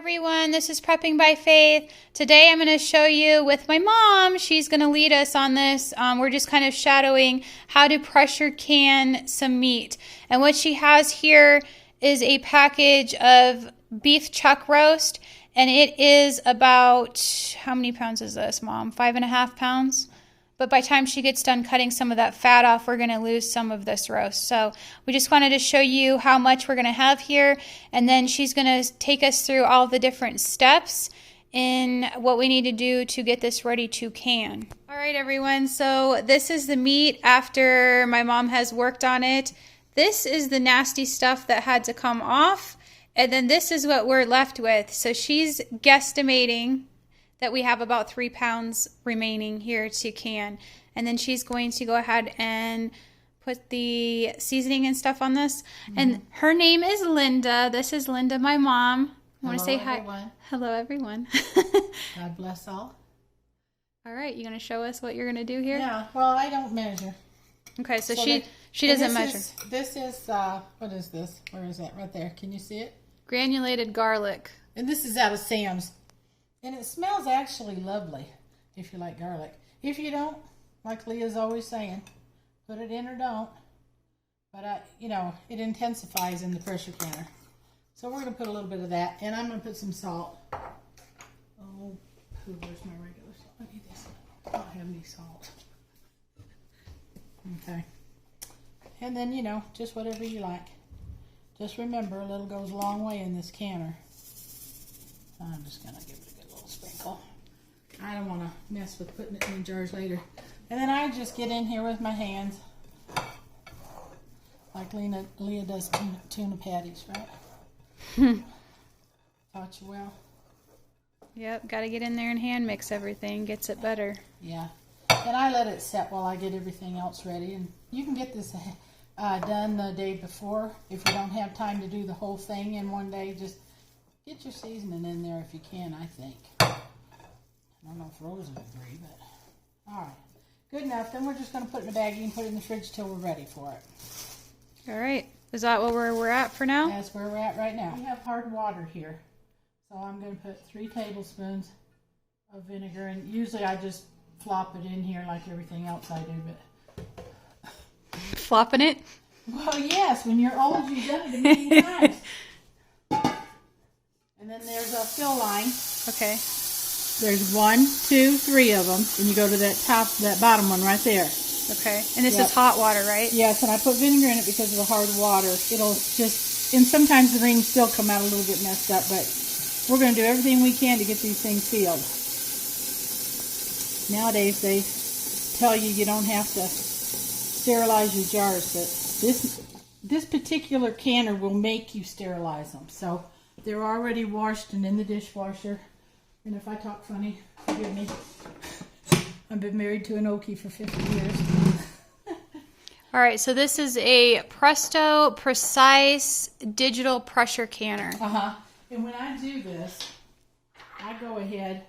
everyone, this is Prepping by Faith. Today I'm going to show you with my mom. She's going to lead us on this. We're just kind of shadowing how to pressure can some meat. And what she has here is a package of beef chuck roast. And it is about, how many pounds is this, Mom? 5.5 pounds? But by the time she gets done cutting some of that fat off, we're going to lose some of this roast. So we just wanted to show you how much we're going to have here. And then she's going to take us through all the different steps in what we need to do to get this ready to can. All right, everyone. So this is the meat after my mom has worked on it. This is the nasty stuff that had to come off. And then this is what we're left with. So she's guesstimating that we have about 3 pounds remaining here to can. And then she's going to go ahead and put the seasoning and stuff on this. Mm-hmm. And her name is Linda. This is Linda, my mom. I want to say hi. Everyone. Hello, everyone. God bless all. All right, you going to show us what you're going to do here? Yeah, well, I don't measure. Okay, so she doesn't measure. This is, what is this? Where is that? Right there. Can you see it? Granulated garlic. And this is out of Sam's. And it smells actually lovely if you like garlic. If you don't, like Leah's always saying, put it in or don't. But, it intensifies in the pressure canner. So we're going to put a little bit of that. And I'm going to put some salt. Oh, where's my regular salt? I need this. I don't have any salt. Okay. And then, just whatever you like. Just remember, a little goes a long way in this canner. I'm just going to give it a good little sprinkle. I don't want to mess with putting it in the jars later. And then I just get in here with my hands. Like Leah does tuna patties, right? Taught you well. Yep, got to get in there and hand mix everything. Gets it better. Yeah. And I let it set while I get everything else ready. And you can get this done the day before. If you don't have time to do the whole thing in one day, just get your seasoning in there if you can, I think. I don't know if Rose would agree, but all right. Good enough. Then we're just going to put it in a baggie and put it in the fridge till we're ready for it. All right. Is that where we're at for now? That's where we're at right now. We have hard water here. So I'm going to put 3 tablespoons of vinegar. And usually I just flop it in here like everything else I do, but... Flopping it? Well, yes. When you're old, you've done it a million times. And then there's a fill line. Okay. There's 1, 2, 3 of them. And you go to that bottom one right there. Okay. And this is hot water, right? Yes, and I put vinegar in it because of the hard water. It'll just, and sometimes the rings still come out a little bit messed up, but we're going to do everything we can to get these things sealed. Nowadays, they tell you don't have to sterilize your jars, but this particular canner will make you sterilize them. So they're already washed and in the dishwasher. And if I talk funny, forgive me. I've been married to an Okie for 50 years. All right, so this is a Presto Precise digital pressure canner. And when I do this, I go ahead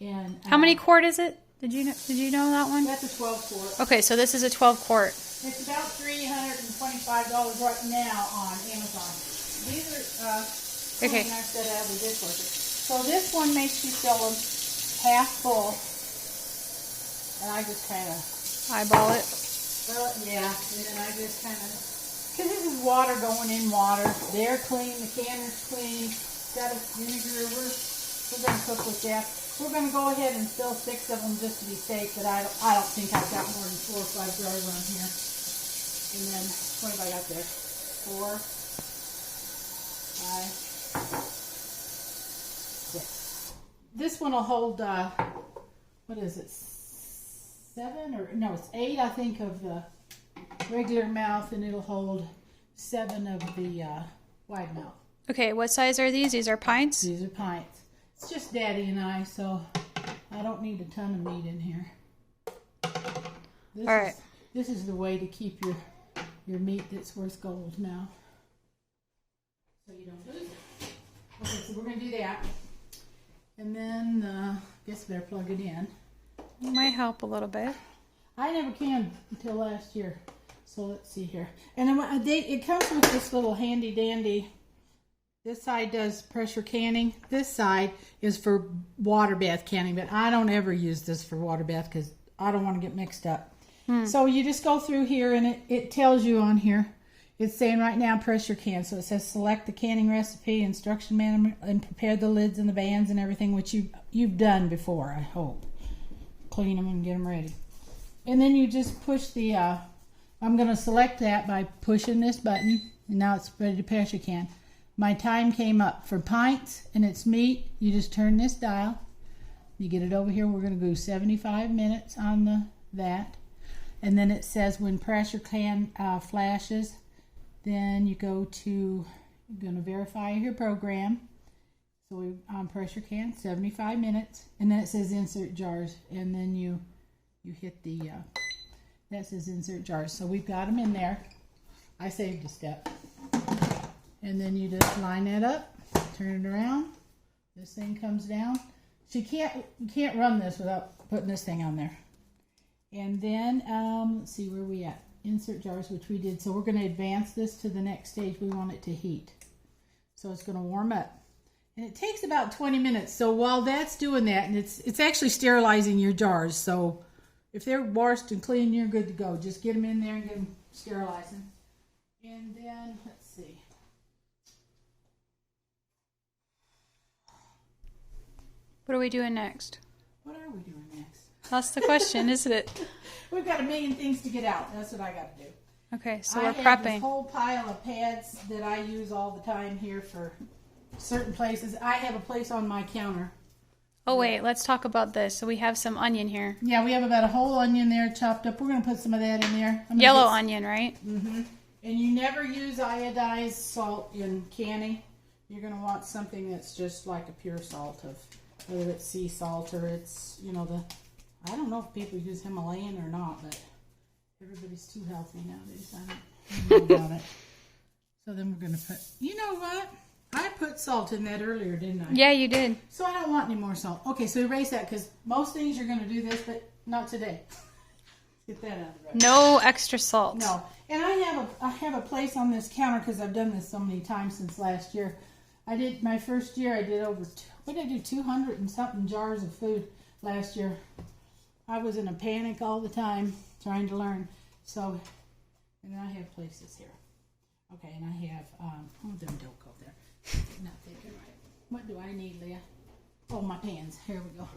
and... How many quart is it? Did you know that one? That's a 12 quart. Okay, so this is a 12 quart. It's about $325 right now on Amazon. These are okay. I said out of the dishwasher. So this one makes you fill them half full. And I just kind of... eyeball it? Well, yeah. And then I just kind of... Because this is water going in water. They're clean. The canner's clean. Got a vinegar. We're going to cook with that. We're going to go ahead and fill 6 of them just to be safe. But I don't think I've got more than 4 or 5 jars on here. And then, what have I got there? 4, 5, 6. This one will hold, what is it? 7 or no, it's 8, I think, of the regular mouth, and it'll hold 7 of the wide mouth. Okay, what size are these? These are pints? These are pints. It's just Daddy and I, so I don't need a ton of meat in here. All right. This is the way to keep your meat that's worth gold now. So you don't lose it. Okay, so we're going to do that. And then, I guess I better plug it in. It might help a little bit. I never can until last year. So let's see here. And then it comes with this little handy dandy This side does pressure canning. This side is for water bath canning, but I don't ever use this for water bath because I don't want to get mixed up. So you just go through here and it tells you on here. It's saying right now pressure can. So it says select the canning recipe, instruction manual, and prepare the lids and the bands and everything, which you've done before, I hope. Clean them and get them ready. And then you just push the, I'm going to select that by pushing this button. And now it's ready to pressure can. My time came up for pints and it's meat. You just turn this dial. You get it over here. We're going to go 75 minutes on that. And then it says when pressure can flashes, then you go to, you're going to verify your program. So we on pressure can, 75 minutes. And then it says insert jars. And then you hit the, that says insert jars. So we've got them in there. I saved a step. And then you just line that up, turn it around. This thing comes down. So you can't run this without putting this thing on there. And then, let's see where we at. Insert jars, which we did. So we're going to advance this to the next stage. We want it to heat. So it's going to warm up. And it takes about 20 minutes. So while that's doing that, and it's actually sterilizing your jars. So if they're washed and clean, you're good to go. Just get them in there and get them sterilizing. And then, let's see. What are we doing next? What are we doing next? That's the question, isn't it? We've got a million things to get out. That's what I got to do. Okay, so I we're have this prepping. whole pile of pads that I use all the time here for certain places. I have a place on my counter. Oh wait, let's talk about this. So we have some onion here. Yeah, we have about a whole onion there chopped up. We're going to put some of that in there. Yellow onion, right? Mm-hmm. And you never use iodized salt in canning. You're going to want something that's just like a pure salt, of whether it's sea salt or it's, you know, I don't know if people use Himalayan or not, but everybody's too healthy nowadays. I don't know about it. So then we're going to put, you know what? I put salt in that earlier, didn't I? Yeah, you did. So I don't want any more salt. Okay, so erase that because most things you're going to do this, but not today. Get that out of the way. No extra salt. No. And I have a place on this counter because I've done this so many times since last year. My first year I did over, what did I do, 200 and something jars of food last year. I was in a panic all the time trying to learn. So, and I have places here. Okay, and I have, oh, them don't go there. Not thinking right. What do I need, Leah? Oh, my pans. Here we go.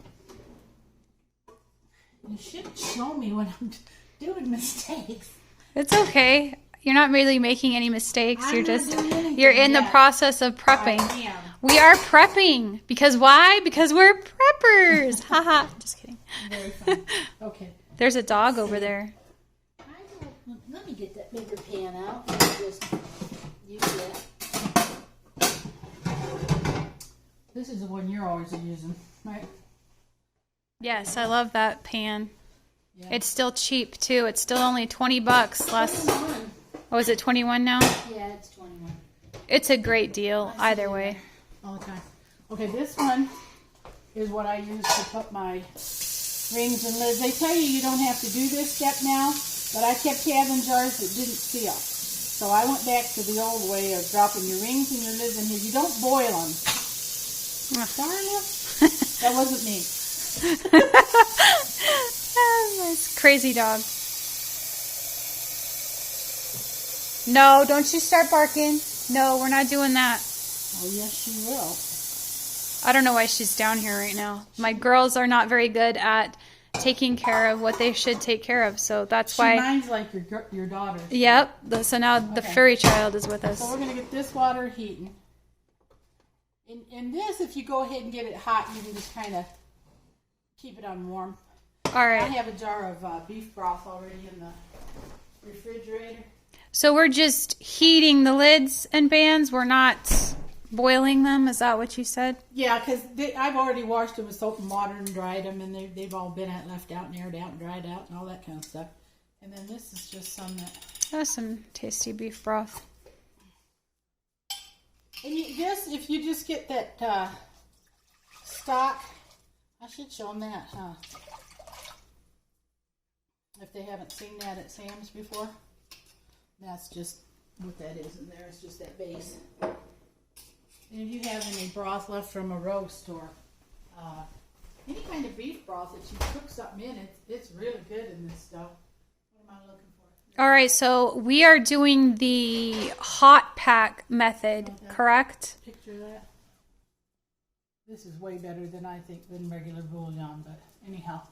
You should show me when I'm doing mistakes. It's okay. You're not really making any mistakes. I'm you're not just, doing anything you're in the yet. process of prepping. I am. We are prepping. Because why? Because we're preppers. Haha. Just kidding. Very fun. Okay. There's a dog over there. Let me get that bigger pan out. Let me just use that. This is the one you're always using, right? Yes, I love that pan. Yeah. It's still cheap too. It's still only $20 less. 21. Oh, is it 21 now? Yeah, it's 21. It's a great deal either way. All the time. Okay, this one is what I use to put my rings and lids. They tell you don't have to do this step now, but I kept having jars that didn't seal. So I went back to the old way of dropping your rings and your lids in here. You don't boil them. Darn it. That wasn't me. Nice crazy dog. No, don't you start barking. No, we're not doing that. Oh, yes, she will. I don't know why she's down here right now. My girls are not very good at taking care of what they should take care of, so that's why. Mine's like your daughter. Yep. So now the furry child is with us. So we're going to get this water heating. In this, if you go ahead and get it hot, you can just kind of keep it on warm. All right. I have a jar of beef broth already in the refrigerator. So we're just heating the lids and bands. We're not boiling them. Is that what you said? Yeah, because I've already washed them with soap and water and dried them, and they've all been left out and aired out and dried out and all that kind of stuff. And then this is just some that. That's some tasty beef broth. And if you just get that stock, I should show them that, huh? If they haven't seen that at Sam's before, that's just what that is in there. It's just that base. And if you have any broth left from a roast or any kind of beef broth that you cook something in, it's really good in this stuff. What am I looking for? All right, so we are doing the hot pack method, correct? Picture that. This is way better than I think than regular bouillon, but anyhow,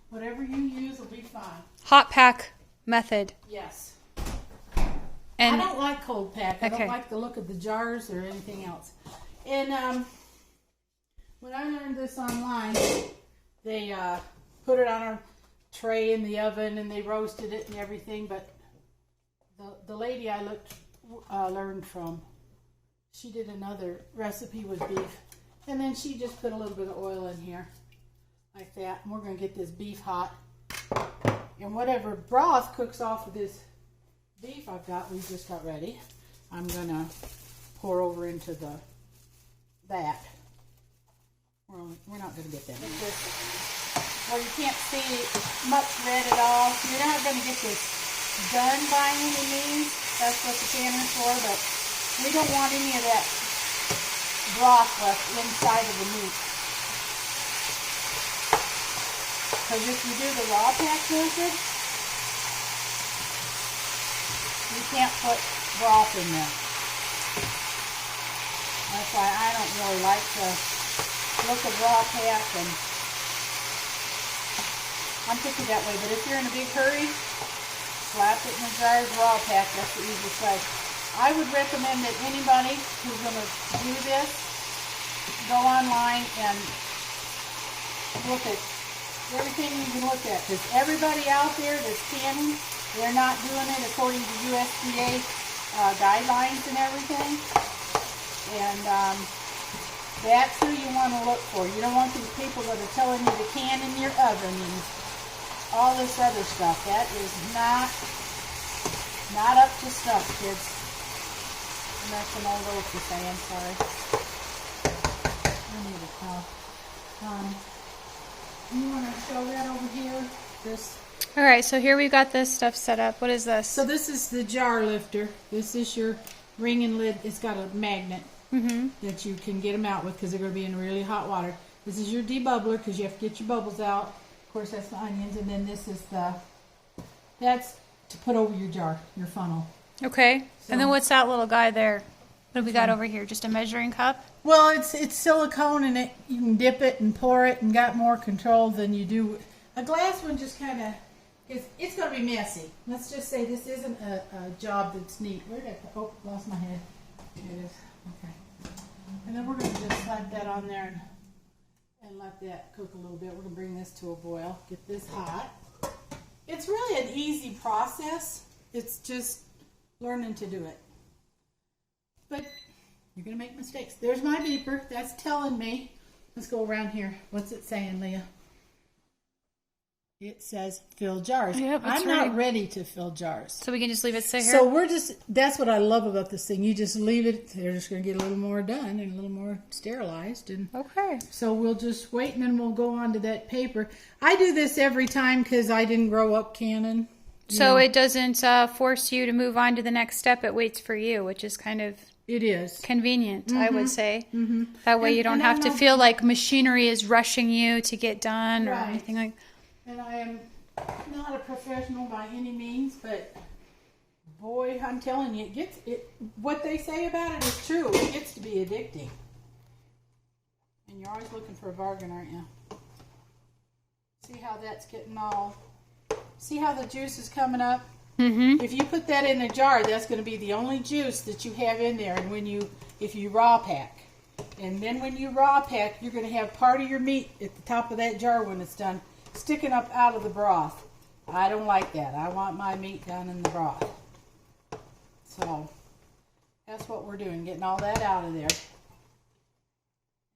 whatever you use will be fine. Hot pack method. Yes. And I don't like cold pack. I don't like the look of the jars or anything else. And when I learned this online, they put it on a tray in the oven and they roasted it and everything. But the lady I learned from, she did another recipe with beef, and then she just put a little bit of oil in here like that. And we're going to get this beef hot, and whatever broth cooks off of this beef we just got ready, I'm going to pour over into that. We're not going to get that. Well, you can't see much red at all. You're not going to get this done by any means. That's what the pan is for, but we don't want any of that broth left inside of the meat. Because if you do the raw pack method, you can't put broth in there. That's why I don't really like the look of raw pack, and I'm picky that way. But if you're in a big hurry, slap it in the jar raw pack. That's the easiest way. I would recommend that anybody who's going to do this go online and look at everything you can look at, because everybody out there that's canning, they're not doing it according to USDA guidelines and everything. And that's who you want to look for. You don't want these people that are telling you to can in your oven and all this other stuff. That is not up to snuff, kids. And that's an old oak to say, I'm sorry. I need a towel. You want to show that over here? This. All right, so here we've got this stuff set up. What is this? So this is the jar lifter. This is your ring and lid. It's got a magnet that you can get them out with because they're going to be in really hot water. This is your debubbler because you have to get your bubbles out. Of course, that's the onions. And then this is that's to put over your jar, your funnel. Okay. So, and then what's that little guy there? What have we got over here? Just a measuring cup? Well, it's silicone, and you can dip it and pour it and got more control than you do. A glass one just kind of, it's going to be messy. Let's just say this isn't a job that's neat. Where did I put, oh, lost my head. Here it is. Okay. And then we're going to just slap that on there and let that cook a little bit. We're going to bring this to a boil, get this hot. It's really an easy process. It's just learning to do it. But you're going to make mistakes. There's my beeper. That's telling me. Let's go around here. What's it saying, Leah? It says fill jars. Yep, I'm not ready to fill jars. So we can just leave it sit here? So that's what I love about this thing. You just leave it. They're just going to get a little more done and a little more sterilized. And okay. So we'll just wait, and then we'll go on to that paper. I do this every time because I didn't grow up canning. So it doesn't force you to move on to the next step. It waits for you, which is kind of... It is. Convenient, I would say. That way you don't have to feel like machinery is rushing you to get done or anything like that. And I am not a professional by any means, but boy, I'm telling you, what they say about it is true. It gets to be addicting. And you're always looking for a bargain, aren't you? See how that's getting all... See how the juice is coming up? If you put that in a jar, that's going to be the only juice that you have in there. And if you raw pack, and then when you raw pack, you're going to have part of your meat at the top of that jar when it's done, sticking up out of the broth. I don't like that. I want my meat down in the broth. So that's what we're doing, getting all that out of there.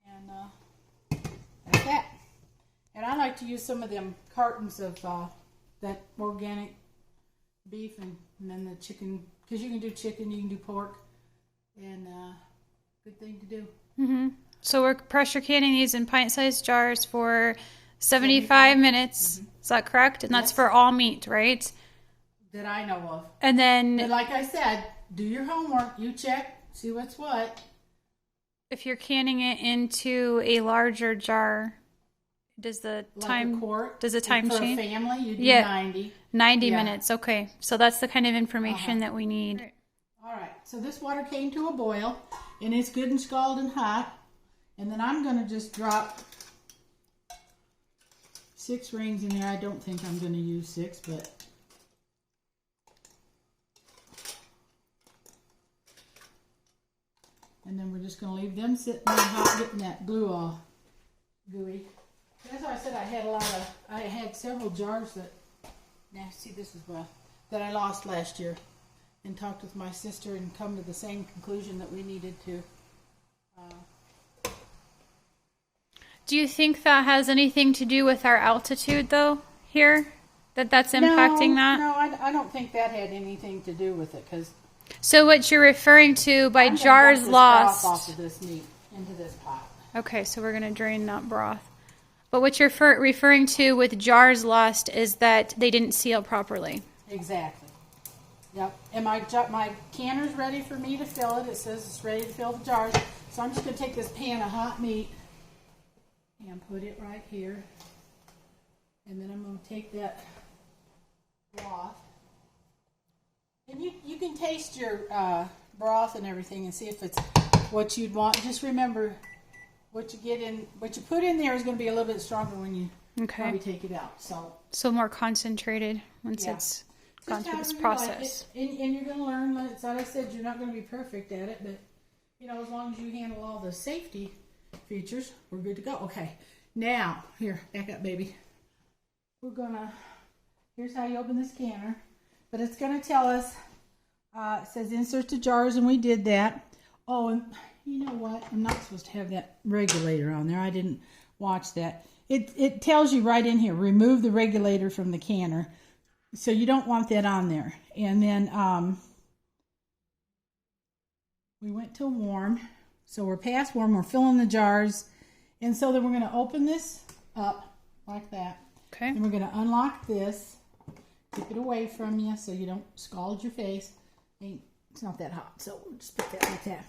And that's that. And I like to use some of them cartons of that organic beef and then the chicken, because you can do chicken, you can do pork, and good thing to do. So we're pressure canning these in pint-sized jars for 75 minutes. Is that correct? And that's for all meat, right? That I know of. And then... But like I said, do your homework. You check, see what's what. If you're canning it into a larger jar, does the time for a change? family, you do Yeah. 90. 90 minutes. Okay. So that's the kind of information that we need. All right. So this water came to a boil, and it's good and scalding hot. And then I'm going to just drop 6 rings in there. I don't think I'm going to use 6, but and then we're just going to leave them sitting there hot, getting that glue all gooey. That's why I said I had several jars that, now see this is that I lost last year, and talked with my sister and come to the same conclusion that we needed to. Do you think that has anything to do with our altitude, though, here? That's impacting that? No, I don't think that had anything to do with it, because So what you're referring to by jars lost. Off of this meat into this pot. Okay, so we're going to drain that broth. But what you're referring to with jars lost is that they didn't seal properly. Exactly. Yep. And my canner's ready for me to fill it. It says it's ready to fill the jars. So I'm just going to take this pan of hot meat and put it right here. And then I'm going to take that broth. And you can taste your broth and everything and see if it's what you'd want. Just remember, what you put in there is going to be a little bit stronger when you probably take it out. So more concentrated once it's gone through this process. Like and you're going to learn. Like I said, you're not going to be perfect at it, but as long as you handle all the safety features, we're good to go. Okay, now here, back up, baby. Here's how you open this canner, but it's going to tell us. It says insert to jars, and we did that. Oh, and you know what? I'm not supposed to have that regulator on there. I didn't watch that. It tells you right in here, remove the regulator from the canner. So you don't want that on there. And then we went to warm. So we're past warm. We're filling the jars. And so then we're going to open this up like that. Okay. And we're going to unlock this. Keep it away from you so you don't scald your face. It's not that hot, so we'll just put that like that.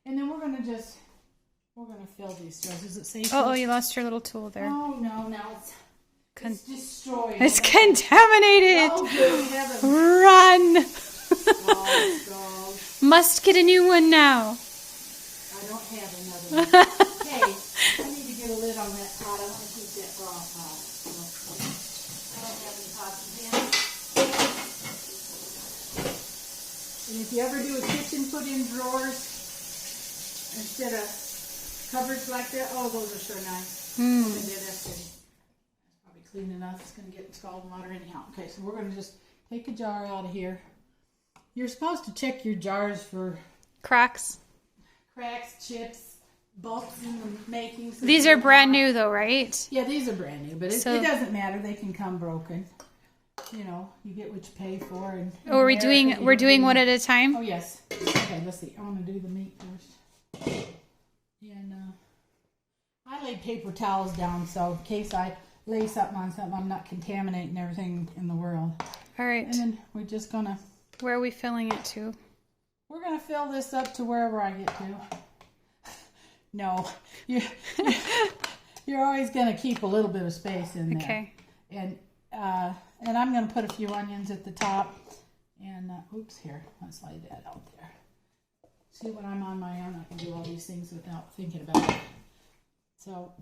And then we're going to fill these jars. Is it safe? Oh, you lost your little tool there. Oh, no, now it's destroyed. It's contaminated. Oh, good heavens. Run. Oh, Must get a new one now. I don't have another one. Hey, I need to get a lid on that pot. I want to keep that broth hot. I don't have any pots and pans. And if you ever do a kitchen, put in drawers instead of cupboards like that. Oh, those are so nice. That's pretty. That's probably clean enough. It's going to get scalding water anyhow. Okay, so we're going to just take a jar out of here. You're supposed to check your jars for cracks, chips, bumps in the making. So these are brand new though, right? Yeah, these are brand new, but it doesn't matter. They can come broken. You get what you pay for. And we're doing one at a time? Oh, yes. Okay, let's see. I want to do the meat first. And I laid paper towels down, so in case I lay something on something, I'm not contaminating everything in the world. All right. And then we're just going to... Where are we filling it to? We're going to fill this up to wherever I get to. No. You're always going to keep a little bit of space in there. Okay. And I'm going to put a few onions at the top. And, oops, here. Let's lay that out there. See, when I'm on my own, I can do all these things without thinking about it. So.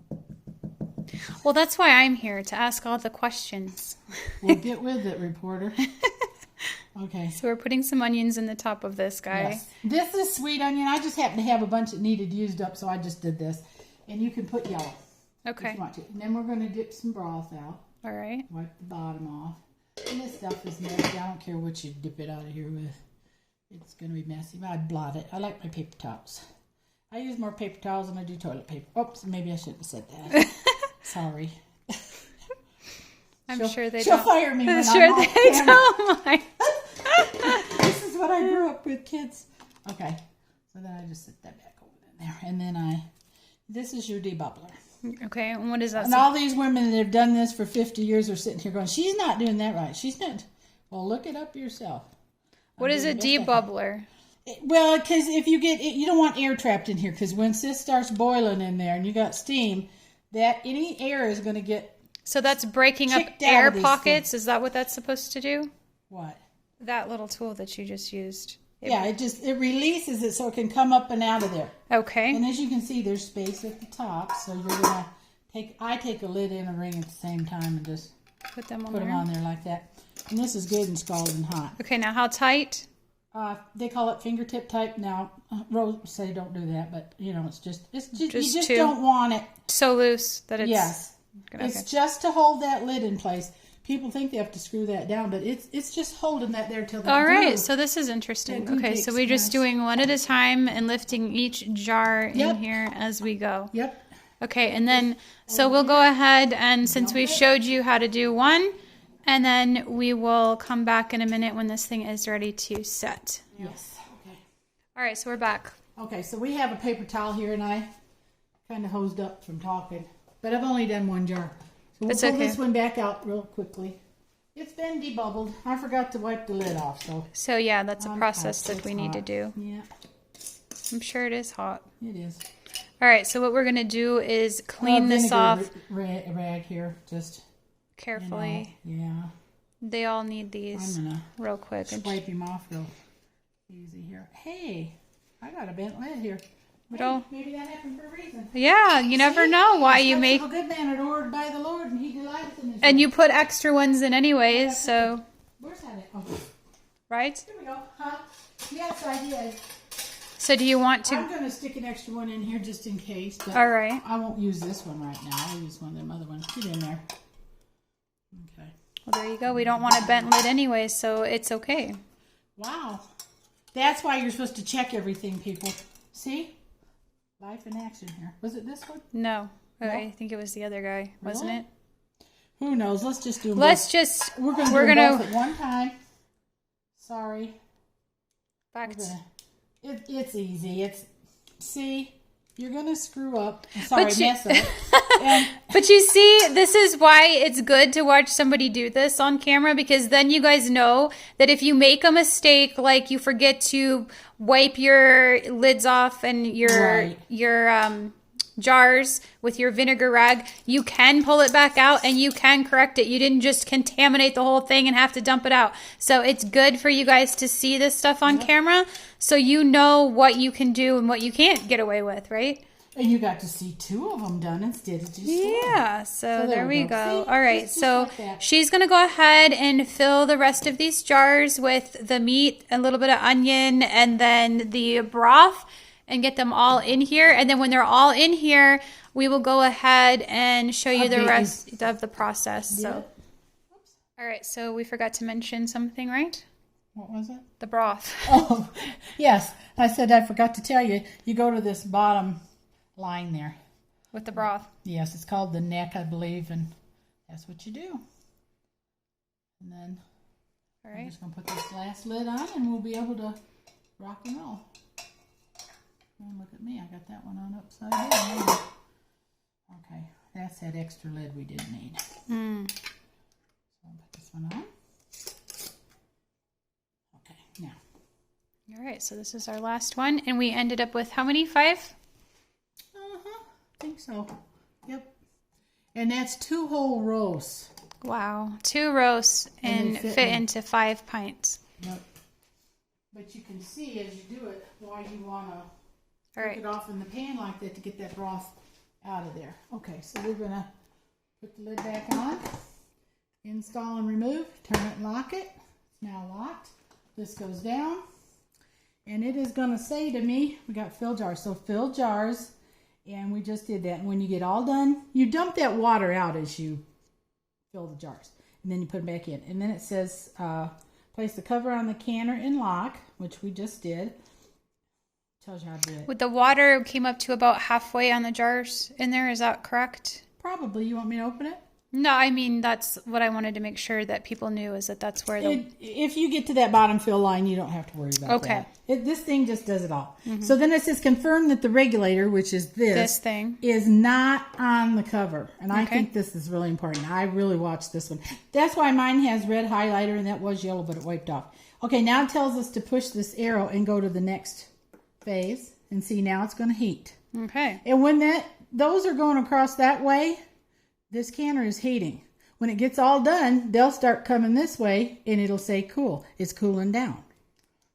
Well, that's why I'm here, to ask all the questions. Well, get with it, reporter. Okay. So we're putting some onions in the top of this guy. Yes. This is sweet onion. I just happen to have a bunch that needed used up, so I just did this. And you can put yellow. Okay. If you want to. And then we're going to dip some broth out. All right. Wipe the bottom off. And this stuff is messy. I don't care what you dip it out of here with. It's going to be messy. But I'd blot it. I like my paper towels. I use more paper towels than I do toilet paper. Oops, maybe I shouldn't have said that. Sorry. She'll fire me when I'm off camera. This is what I grew up with, kids. Okay. So then I just set that back over in there. And then this is your debubbler. Okay, and what is that? And all these women that have done this for 50 years are sitting here going, she's not doing that right. She's not. Well, look it up yourself. What is a debubbler? Well, because if you get you don't want air trapped in here, because once this starts boiling in there and you got steam, that any air is going to get So that's breaking up kicked out air of these pockets. things. Is that what that's supposed to do? What? That little tool that you just used. Yeah, it releases it so it can come up and out of there. Okay. And as you can see, there's space at the top, so you're gonna I take a lid and a ring at the same time and just Put them on put there. them on there like that. And this is good and scalding hot. Okay, now how tight? They call it fingertip type. Now, Rose say don't do that, but you know, it's just you just two. don't want it. So loose that it's... Yes, Okay. it's just to hold that lid in place. People think they have to screw that down, but it's just holding that there till. All right, so this is interesting. That Okay, so we're just doing one at a time and lifting each jar in here as we go. Yep. Okay, and then, so we'll go ahead and since we showed you how to do one, and then we will come back in a minute when this thing is ready to set. Yes. Okay. All right, so we're back. Okay, so we have a paper towel here, and I kind of hosed up from talking, but I've only done one jar. So we'll pull this one back out real quickly. It's been debubbled. I forgot to wipe the lid off, so. So yeah, that's a process that we need to do. Yeah. I'm sure it is hot. It is. All right, so what we're going to do is clean this off Rag here, just carefully. Yeah. They all need these I'm gonna real quick. wipe him off real easy here. Hey, I got a bent lid here. Hey, maybe that happened for a reason. Yeah, you never know why you make... A good man are ordered by the Lord, and He delights in His And you put extra ones in anyways, so... Where's that? Oh. Right? Here we go. Huh? Yes, I did. So do you want to... I'm going to stick an extra one in here just in case. But All right. I won't use this one right now. I'll use one of them other ones. Get in there. Okay. Well, there you go. We don't want a bent lid anyway, so it's okay. Wow. That's why you're supposed to check everything, people. See? Life in action here. Was it this one? No. I think it was the other guy, wasn't it? Who knows? Let's just do them Let's both. just... We're going to do them both at one time. Sorry. Back to... It's easy. See, you're going to screw up. Sorry, mess up. But you see, this is why it's good to watch somebody do this on camera, because then you guys know that if you make a mistake, like you forget to wipe your lids off and your jars with your vinegar rag, you can pull it back out and you can correct it. You didn't just contaminate the whole thing and have to dump it out. So it's good for you guys to see this stuff on camera, so you know what you can do and what you can't get away with, right? And you got to see two of them done instead of just one. Yeah, so there we go. See, all right, just so like she's going to go ahead and fill the rest of these jars with the meat, a little bit of onion, and then the broth, and get them all in here. And then when they're all in here, we will go ahead and show you the rest of the process. So, all right, so we forgot to mention something, right? What was it? The broth. Oh, yes. I said I forgot to tell you. You go to this bottom line there. With the broth. Yes, it's called the neck, I believe, and that's what you do. And then I'm just going to put this last lid on, and we'll be able to rock and roll. And look at me, I got that one on upside down. Okay, that's that extra lid we didn't need. So I'll put this one on. Okay, now. All right, so this is our last one, and we ended up with how many? 5? I think so. Yep. And that's 2 whole roasts. Wow, 2 roasts and fit into 5 pints. Yep. But you can see as you do it why you want to take it off in the pan like that to get that broth out of there. Okay, so we're going to put the lid back on, install and remove, turn it and lock it. It's now locked. This goes down, and it is going to say to me, we got fill jars. So fill jars, and we just did that. And when you get all done, you dump that water out as you fill the jars, and then you put them back in. And then it says, place the cover on the canner and lock, which we just did. Tells you how to do it. With the water came up to about halfway on the jars in there, is that correct? Probably. You want me to open it? No, I mean, that's what I wanted to make sure that people knew, is that that's where the... If you get to that bottom fill line, you don't have to worry about that. This thing just does it all. So then it says confirm that the regulator, which is this thing, is not on the cover. And I think this is really important. I really watched this one. That's why mine has red highlighter, and that was yellow, but it wiped off. Okay, now it tells us to push this arrow and go to the next phase. And see, now it's going to heat. Okay. And when those are going across that way, this canner is heating. When it gets all done, they'll start coming this way, and it'll say cool. It's cooling down.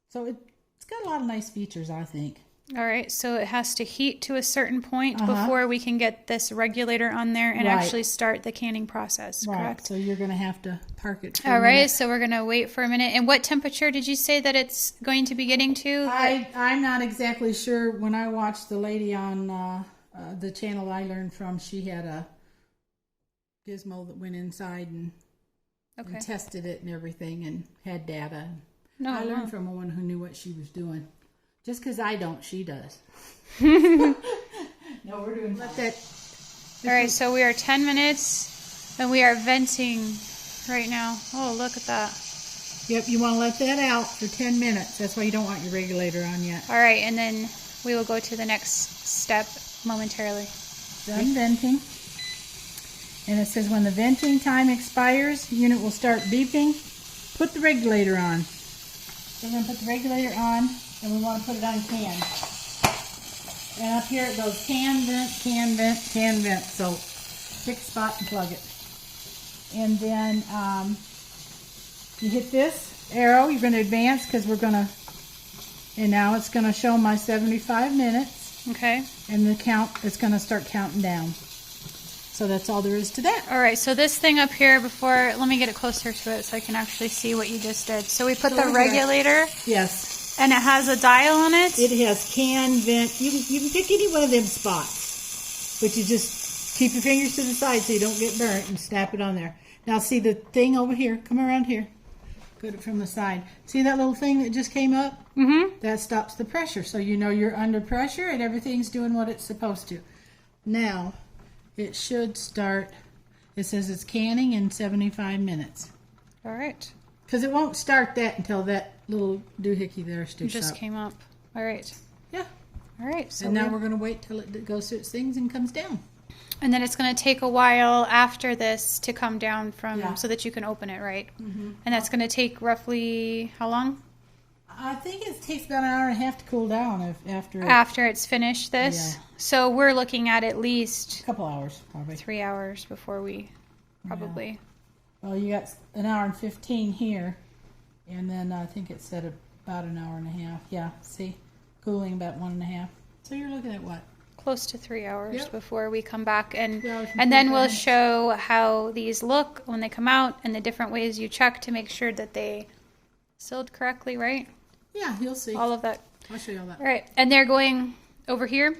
So it's got a lot of nice features, I think. All right, so it has to heat to a certain point before we can get this regulator on there and actually start the canning process, correct? So you're going to have to park it for All a right, minute. so we're going to wait for a minute. And what temperature did you say that it's going to be getting to? I'm not exactly sure. When I watched the lady on the channel I learned from, she had a gizmo that went inside and tested it and everything and had data. I learned from a woman who knew what she was doing. Just because I don't, she does. No, we're doing that. All right, so we are 10 minutes and we are venting right now. Oh, look at that. Yep, you want to let that out for 10 minutes. That's why you don't want your regulator on yet. All right, and then we will go to the next step momentarily. Done venting. And it says when the venting time expires, the unit will start beeping. Put the regulator on. So we're going to put the regulator on, and we want to put it on can. And up here it goes can, vent, can, vent, can, vent. So pick a spot and plug it. And then you hit this arrow. You're going to advance because we're going to, and now it's going to show my 75 minutes. Okay. And the count, it's going to start counting down. So that's all there is to that. All right, so this thing up here let me get it closer to it so I can actually see what you just did. So we put the regulator. Yes. And it has a dial on it? It has can, vent. You can pick any one of them spots. But you just keep your fingers to the side so you don't get burnt and snap it on there. Now see the thing over here. Come around here. Put it from the side. See that little thing that just came up? Mm-hmm. That stops the pressure. So you know you're under pressure and everything's doing what it's supposed to. Now, it should start, it says it's canning in 75 minutes. All right. Because it won't start that until that little doohickey there sticks Just up. came up. All right. Yeah. All right. So and now we're going to wait till it goes through its things and comes down. And then it's going to take a while after this to come down from, so that you can open it, right? Mm-hmm. And that's going to take roughly, how long? I think it takes about an hour and a half to cool down after it's finished this. Yeah. So we're looking at least a couple hours, probably 3 hours before we probably. Yeah. Well, you got an hour and 15 here, and then I think it said about an hour and a half. Yeah, see, cooling about 1.5. So you're looking at what? Close to 3 hours before we come back, and and then we'll show how these look when they come out and the different ways you check to make sure that they sealed correctly, right? Yeah, you'll see. All of that. I'll show you all that. All right, and they're going over here.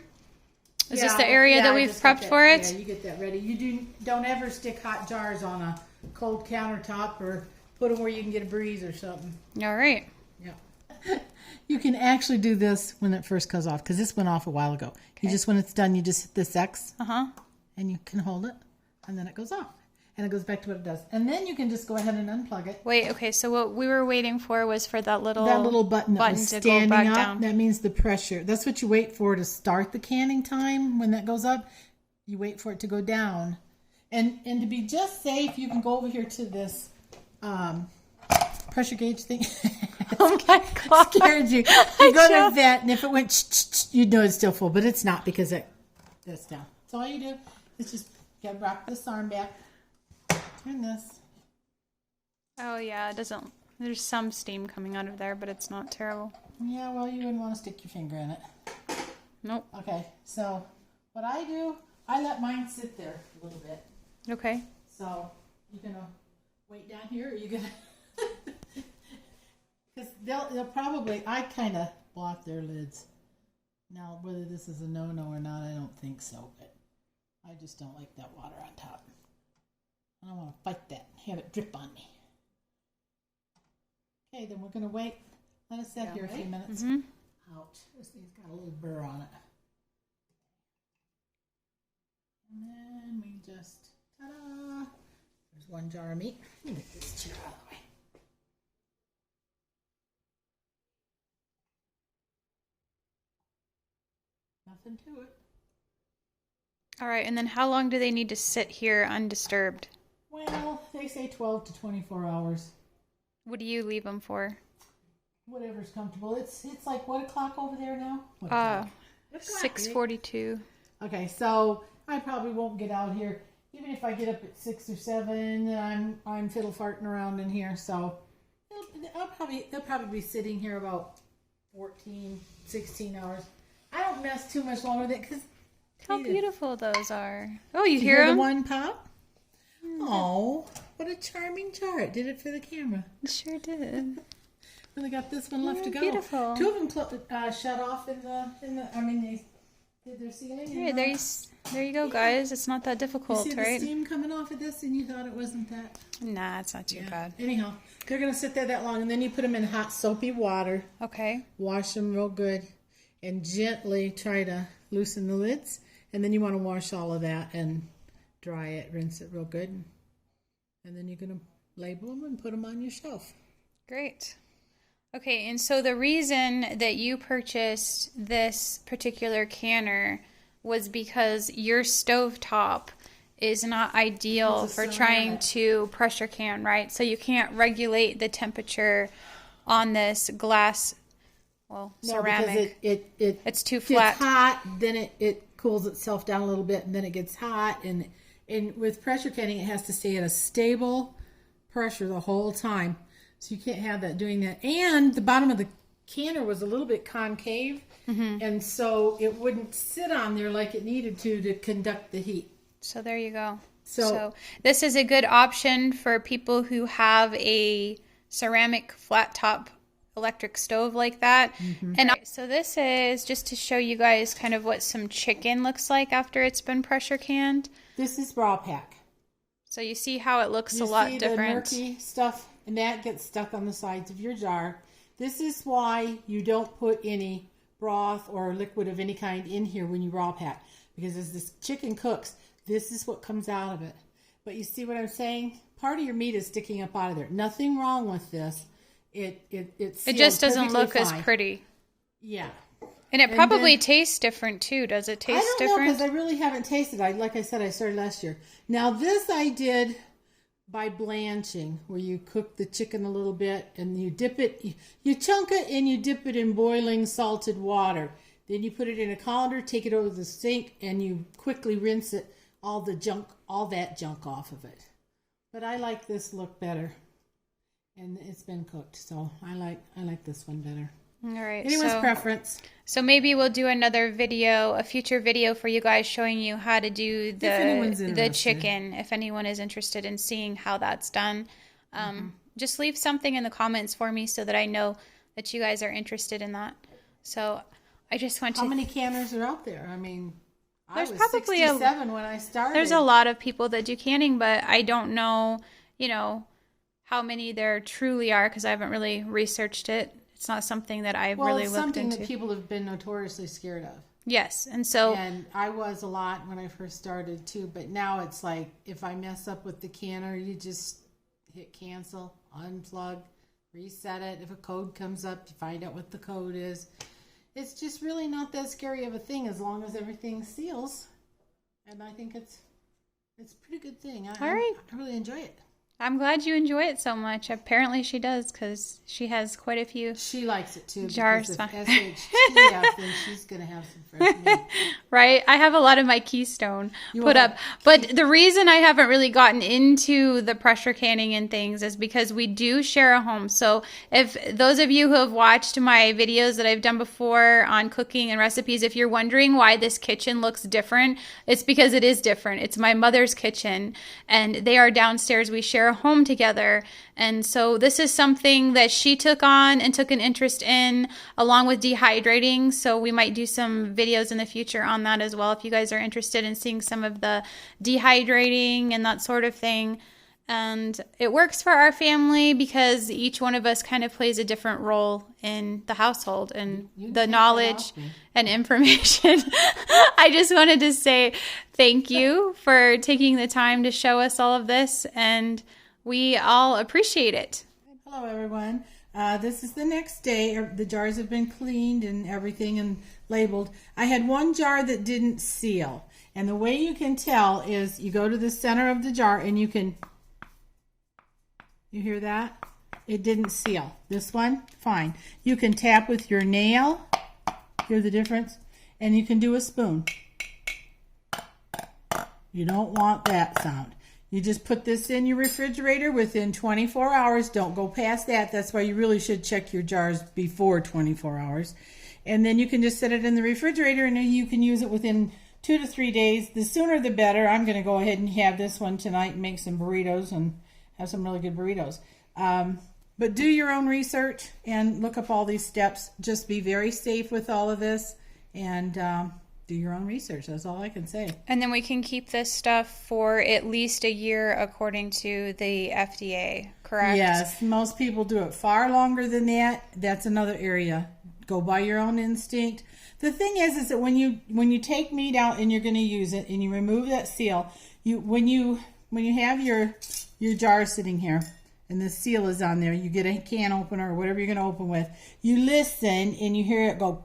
Is this the area that we've prepped for it? Yeah, you get that ready. You don't ever stick hot jars on a cold countertop or put them where you can get a breeze or something. All right. Yeah. You can actually do this when it first goes off because this went off a while ago. Okay. You just, when it's done, you just hit this X and you can hold it and then it goes off. And it goes back to what it does. And then you can just go ahead and unplug it. Wait, okay, so what we were waiting for was for that little button that was to standing go back up. down. That means the pressure. That's what you wait for to start the canning time. When that goes up, you wait for it to go down. And to be just safe, you can go over here to this pressure gauge thing. Oh my God. Scared you. You go to that, and if it went, you'd know it's still full, but it's not because that's down. So all you do is just rock this arm back. Turn this. Oh yeah, it doesn't. There's some steam coming out of there, but it's not terrible. Yeah, well, you wouldn't want to stick your finger in it. Nope. Okay, so what I do, I let mine sit there a little bit. Okay. So you're gonna wait down here, or you're gonna, because they'll probably. I kind of block their lids. Now, whether this is a no-no or not, I don't think so, but I just don't like that water on top. I don't want to fight that and have it drip on me. Okay, then we're going to wait. Let us sit here a few minutes. Mm-hmm. Ouch. This thing's got a little burr on it. And then we just, ta-da! There's one jar of meat. Let me get this chair out of the way. Nothing to it. All right, and then how long do they need to sit here undisturbed? Well, they say 12 to 24 hours. What do you leave them for? whatever's comfortable. It's like what o'clock over there now? 6:42. Okay, so I probably won't get out here. Even if I get up at 6 or 7, I'm fiddle farting around in here. So they'll probably be sitting here about 14, 16 hours. I don't mess too much longer with it because how beautiful those are. Oh, you hear them? The one pop? Oh, what a charming jar. It did it for the camera. It sure did. Really got this one left to go. Beautiful. 2 of them shut off in the. I mean, they did their ceiling. Here, there you go, guys. It's not that difficult, you see right? the steam coming off of this, and you thought it wasn't that. Nah, it's not too bad. Anyhow, they're gonna sit there that long, and then you put them in hot soapy water. Okay. Wash them real good, and gently try to loosen the lids, and then you want to wash all of that and dry it, rinse it real good, and then you're gonna label them and put them on your shelf. Great. Okay, and so the reason that you purchased this particular canner was because your stovetop is not ideal for trying to pressure can, right? So you can't regulate the temperature on this glass, ceramic. Because it's too flat. It's hot, then it cools itself down a little bit, and then it gets hot. And with pressure canning, it has to stay at a stable pressure the whole time. So you can't have that doing that. And the bottom of the canner was a little bit concave, and so it wouldn't sit on there like it needed to conduct the heat. So there you go. So this is a good option for people who have a ceramic flat top electric stove like that. And so this is just to show you guys kind of what some chicken looks like after it's been pressure canned. This is raw pack. So you see how it looks a lot different. The murky stuff, and that gets stuck on the sides of your jar. This is why you don't put any broth or liquid of any kind in here when you raw pack, because as this chicken cooks, this is what comes out of it. But you see what I'm saying? Part of your meat is sticking up out of there. Nothing wrong with this. It just doesn't look as pretty. Yeah. And it probably tastes different too. Does it taste different? I don't know, because I really haven't tasted it. Like I said, I started last year. Now this I did by blanching, where you cook the chicken a little bit and you dip it, you chunk it and you dip it in boiling salted water. Then you put it in a colander, take it over the sink, and you quickly rinse it, all that junk off of it. But I like this look better, and it's been cooked, so I like this one better. All right. Anyone's preference. So maybe we'll do another video, a future video for you guys showing you how to do the chicken, if anyone is interested in seeing how that's done. Just leave something in the comments for me so that I know that you guys are interested in that. So I just want to... How many canners are out there? I mean, there's I was probably 67 when I started. There's a lot of people that do canning, but I don't know, how many there truly are, because I haven't really researched it. It's not something that I've really looked into. Well, it's something that people have been notoriously scared of. Yes, and so... And I was a lot when I first started, too. But now it's like, if I mess up with the canner, you just hit cancel, unplug, reset it. If a code comes up, you find out what the code is. It's just really not that scary of a thing as long as everything seals. And I think it's a pretty good thing. I really enjoy it. I'm glad you enjoy it so much. Apparently she does, because she has quite a few. She likes it too. Jars. Because of shtf, then she's going to have some fresh meat. Right? I have a lot of my Keystone put up. But the reason I haven't really gotten into the pressure canning and things is because we do share a home. So if those of you who have watched my videos that I've done before on cooking and recipes, if you're wondering why this kitchen looks different, it's because it is different. It's my mother's kitchen, and they are downstairs. We share a home together, and so this is something that she took on and took an interest in, along with dehydrating. So we might do some videos in the future on that as well, if you guys are interested in seeing some of the dehydrating and that sort of thing. And it works for our family because each one of us kind of plays a different role in the household, and the knowledge and information. I just wanted to say thank you for taking the time to show us all of this, and we all appreciate it. Hello, everyone. This is the next day. The jars have been cleaned and everything and labeled. I had one jar that didn't seal, and the way you can tell is you go to the center of the jar and you hear that? it didn't seal. This one, fine. You can tap with your nail. Hear the difference? And you can do a spoon. You don't want that sound. You just put this in your refrigerator within 24 hours. Don't go past that. That's why you really should check your jars before 24 hours. And then you can just set it in the refrigerator and you can use it within 2 to 3 days. The sooner the better. I'm going to go ahead and have this one tonight and make some burritos and have some really good burritos. But do your own research and look up all these steps. Just be very safe with all of this and do your own research. That's all I can say. And then we can keep this stuff for at least a year according to the FDA, correct? Yes, most people do it far longer than that. That's another area. Go by your own instinct. The thing is that when you take meat out and you're going to use it and you remove that seal, when you have your jar sitting here and the seal is on there, you get a can opener or whatever you're going to open with, you listen and you hear it go.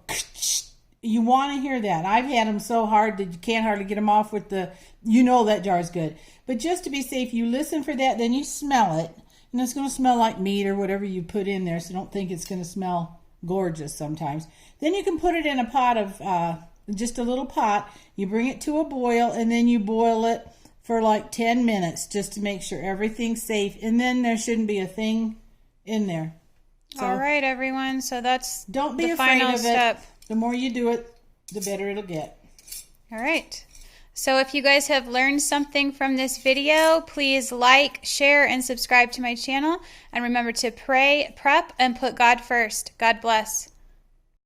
You want to hear that. I've had them so hard that you can't hardly get them off with the, that jar's good. But just to be safe, you listen for that, then you smell it. And it's going to smell like meat or whatever you put in there, so don't think it's going to smell gorgeous sometimes. Then you can put it in a pot of, just a little pot. You bring it to a boil, and then you boil it for like 10 minutes just to make sure everything's safe. And then there shouldn't be a thing in there. So, all right, everyone. So that's don't be the afraid final of step. it. The more you do it, the better it'll get. All right. So if you guys have learned something from this video, please like, share, and subscribe to my channel. And remember to pray, prep, and put God first. God bless.